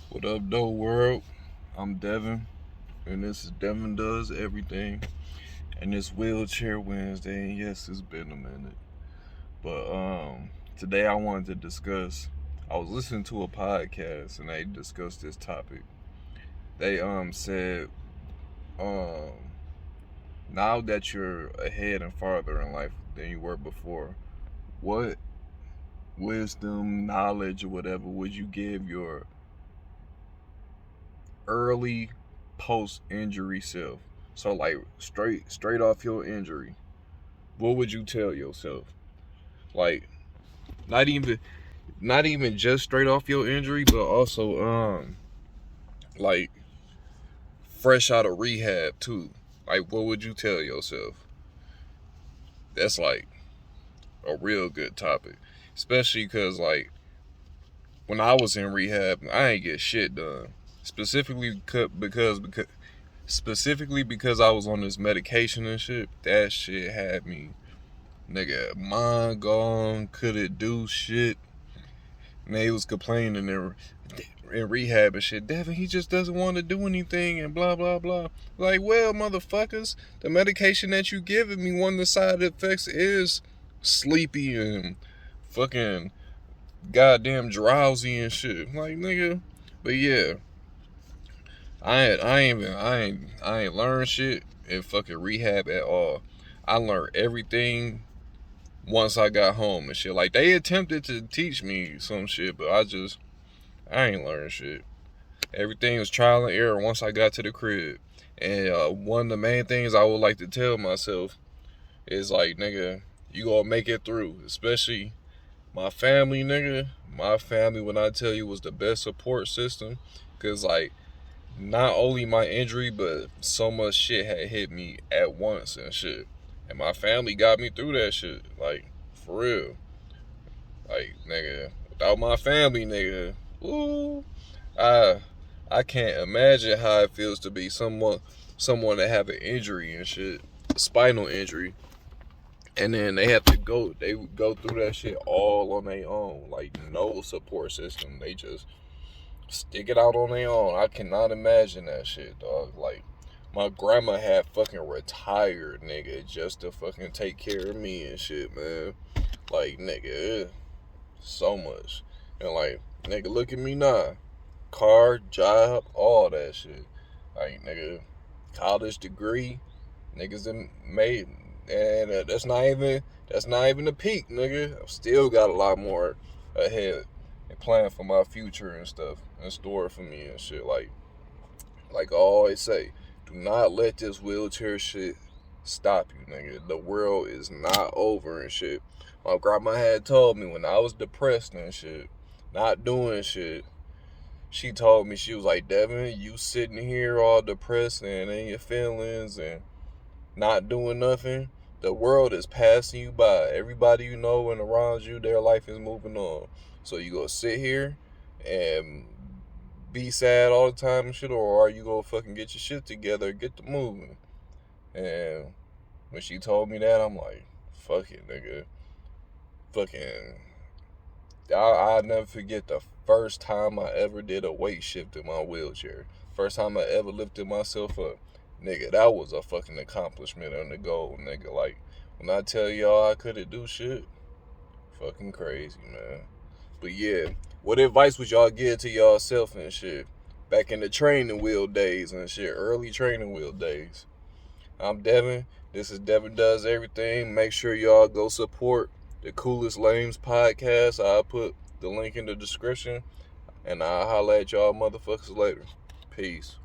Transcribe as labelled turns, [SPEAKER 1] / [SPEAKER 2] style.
[SPEAKER 1] What up, though, world? I'm Devin, and this is Devin Does Everything. And it's Wheelchair Wednesday, and yes, it's been a minute. But today I wanted to discuss. I was listening to a podcast, and they discussed this topic. They said um now that you're ahead and farther in life than you were before, what wisdom, knowledge, or whatever would you give your early post injury self? So like straight off your injury, what would you tell yourself? Like not even not even just straight off your injury, but also like fresh out of rehab too. Like what would you tell yourself? That's like a real good topic. Especially because like when I was in rehab, I ain't get shit done. Specifically because I was on this medication and shit. That shit had me, nigga, mind gone. Couldn't do shit. And they was complaining in rehab and shit. Devin, he just doesn't want to do anything and blah blah blah. Like, well, motherfuckers, the medication that you giving me, one of the side effects is sleepy and fucking goddamn drowsy and shit. Like, nigga, but yeah, I ain't learned shit in fucking rehab at all. I learned everything once I got home and shit. Like they attempted to teach me some shit, but I ain't learned shit. Everything was trial and error once I got to the crib. And one of the main things I would like to tell myself is like, nigga, you gonna make it through. Especially my family, nigga. My family, when I tell you, was the best support system. Cause like not only my injury, but so much shit had hit me at once and shit. And my family got me through that shit. Like, for real. Like, nigga, without my family, nigga, ooh, I I can't imagine how it feels to be someone that have an injury and shit, a spinal injury, and then they go through that shit all on their own, like no support system. They just stick it out on their own. I cannot imagine that shit, dog. Like, my grandma had fucking retired, nigga, just to fucking take care of me and shit, man. Like, nigga, so much. And like, nigga, look at me now. Car, job, all that shit. Like, nigga, college degree, niggas done made, and that's not even the peak, nigga. I've still got a lot more ahead and plan for my future and stuff in store for me and shit. Like I always say, do not let this wheelchair shit stop you, nigga. The world is not over and shit. My grandma had told me when I was depressed and shit, not doing shit. She told me, she was like, Devin, you sitting here all depressed and in your feelings and not doing nothing. The world is passing you by. Everybody you know and around you, their life is moving on. So you gonna sit here and be sad all the time and shit, or are you gonna fucking get your shit together, get to moving? And when she told me that, I'm like, fuck it, nigga. Fucking, I'll never forget the first time I ever did a weight shift in my wheelchair. First time I ever lifted myself up. Nigga, that was a fucking accomplishment and a goal, nigga. Like, when I tell y'all I couldn't do shit, fucking crazy, man. But yeah, what advice would y'all give to y'allself and shit? Back in the training wheel days and shit, early training wheel days. I'm Devin. This is Devin Does Everything. Make sure y'all go support the Coolest Lames podcast. I'll put the link in the description. And I'll holla at y'all motherfuckers later. Peace.